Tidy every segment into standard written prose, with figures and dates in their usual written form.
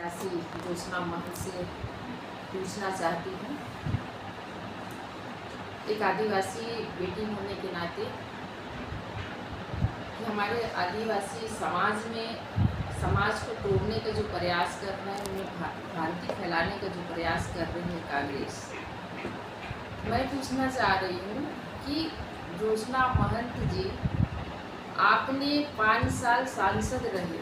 प्रत्याशी ज्योत्सना महल से पूछना चाहती हूँ। एक आदिवासी बेटी होने के नाते कि हमारे आदिवासी समाज को तोड़ने का जो प्रयास कर रहे हैं, उन्हें भ्रांति फैलाने का जो प्रयास कर रही है कांग्रेस, मैं पूछना चाह रही हूँ कि ज्योत्सना महंत जी, आपने 5 साल सांसद रहे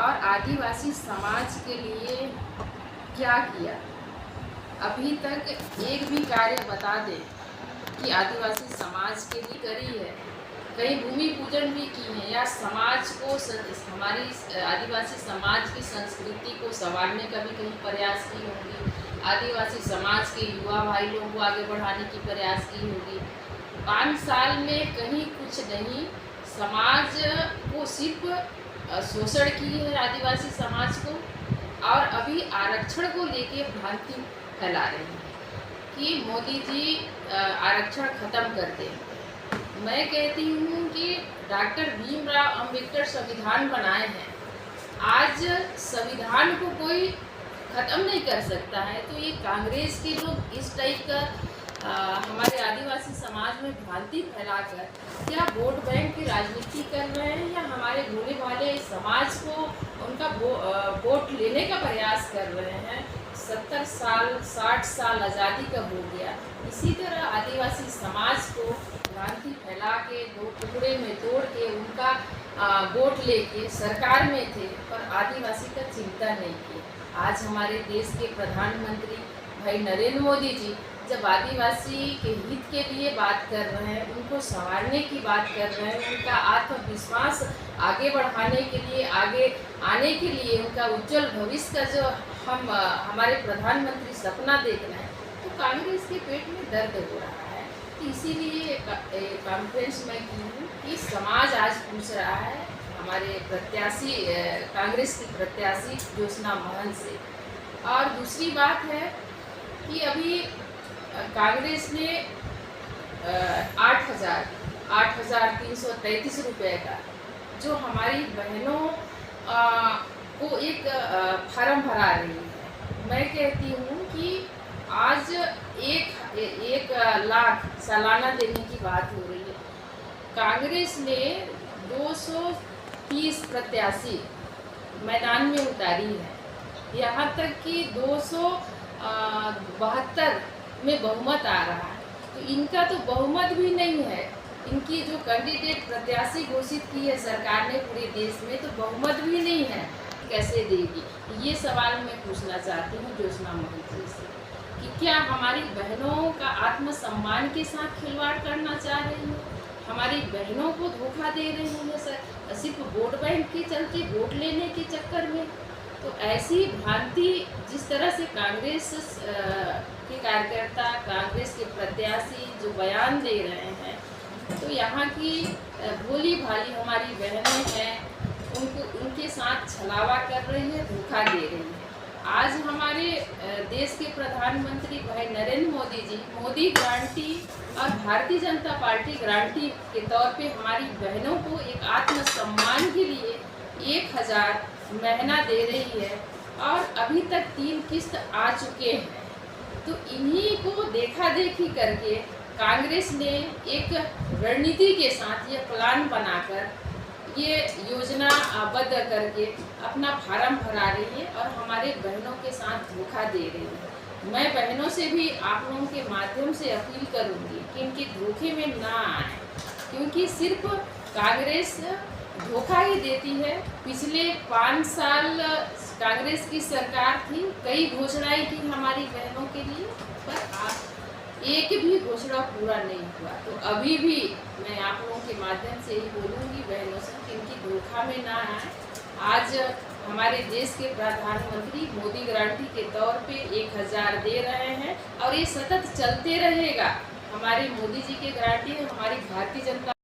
और आदिवासी समाज के लिए क्या किया? अभी तक एक भी कार्य बता दें कि आदिवासी समाज के लिए करी है। कहीं भूमि पूजन भी की है या समाज को, हमारी आदिवासी समाज की संस्कृति को संवारने का भी कहीं प्रयास की होगी। आदिवासी समाज के युवा भाई लोगों को आगे बढ़ाने की प्रयास की होगी। 5 साल में कहीं कुछ नहीं, समाज को सिर्फ शोषण की है आदिवासी समाज को, और अभी आरक्षण को लेके भ्रांति फैला रहे हैं कि मोदी जी आरक्षण खत्म कर दें। मैं कहती हूँ कि डॉक्टर भीमराव अंबेडकर संविधान बनाए हैं, आज संविधान को कोई खत्म नहीं कर सकता है। तो ये कांग्रेस के लोग इस टाइप का हमारे आदिवासी समाज में भ्रांति फैलाकर क्या वोट बैंक की राजनीति कर रहे हैं या हमारे होने वाले समाज को उनका वोट लेने का प्रयास कर रहे हैं। 70 साल 60 साल आज़ादी का हो गया, इसी तरह आदिवासी समाज को भ्रांति फैला के 2 टुकड़े में तोड़ के उनका वोट लेके सरकार में थे, पर आदिवासी का चिंता नहीं की। आज हमारे देश के प्रधानमंत्री भाई नरेंद्र मोदी जी जब आदिवासी के हित के लिए बात कर रहे हैं, उनको संवारने की बात कर रहे हैं, उनका आत्मविश्वास आगे बढ़ाने के लिए, आगे आने के लिए, उनका उज्जवल भविष्य का जो हमारे प्रधानमंत्री सपना देख रहे हैं, तो कांग्रेस के पेट में दर्द हो रहा है। तो इसीलिए कॉन्फ्रेंस में की हूँ कि समाज आज पूछ रहा है हमारे प्रत्याशी, कांग्रेस की प्रत्याशी ज्योत्सना महल से। और दूसरी बात है कि अभी कांग्रेस ने 8,333 रुपये का जो हमारी बहनों को एक फार्म भरा रही है। मैं कहती हूँ कि आज 1 लाख सालाना देने की बात हो रही है। कांग्रेस ने 230 प्रत्याशी मैदान में उतारी है, यहाँ तक कि 272 में बहुमत आ रहा है। तो इनका तो बहुमत भी नहीं है। इनकी जो कैंडिडेट प्रत्याशी घोषित की है सरकार ने पूरे देश में, तो बहुमत भी नहीं है, कैसे देगी? ये सवाल मैं पूछना चाहती हूँ ज्योत्सना महल जी से कि क्या हमारी बहनों का आत्मसम्मान के साथ खिलवाड़ करना चाह रही है? हमारी बहनों को धोखा दे रही है सर, सिर्फ वोट बैंक के चलते, वोट लेने के चक्कर में। तो ऐसी भ्रांति जिस तरह से कांग्रेस के कार्यकर्ता, कांग्रेस के प्रत्याशी जो बयान दे रहे हैं, तो यहाँ की भोली भाली हमारी बहनें हैं, उनके साथ छलावा कर रही है, धोखा दे रही है। आज हमारे देश के प्रधानमंत्री भाई नरेंद्र मोदी जी मोदी गारंटी और भारतीय जनता पार्टी गारंटी के तौर पे हमारी बहनों को एक आत्मसम्मान के लिए 1,000 महीना दे रही है, और अभी तक 3 किस्त आ चुके हैं। तो इन्हीं को देखा देखी करके कांग्रेस ने एक रणनीति के साथ ये प्लान बनाकर ये योजना बद्ध करके अपना फार्म भरा रही है और हमारे बहनों के साथ धोखा दे रही है। मैं बहनों से भी आप लोगों के माध्यम से अपील करूंगी कि इनके धोखे में ना आए, क्योंकि सिर्फ कांग्रेस धोखा ही देती है। पिछले 5 साल कांग्रेस की सरकार थी, कई घोषणाएं की हमारी बहनों के लिए, पर एक भी घोषणा पूरा नहीं हुआ। तो अभी भी मैं आप लोगों के माध्यम से ही बोलूँगी बहनों से कि इनकी धोखा में ना आए। आज हमारे देश के प्रधानमंत्री मोदी गारंटी के तौर पे 1,000 दे रहे हैं, और ये सतत चलते रहेगा। हमारी मोदी जी की गारंटी है, हमारी भारतीय जनता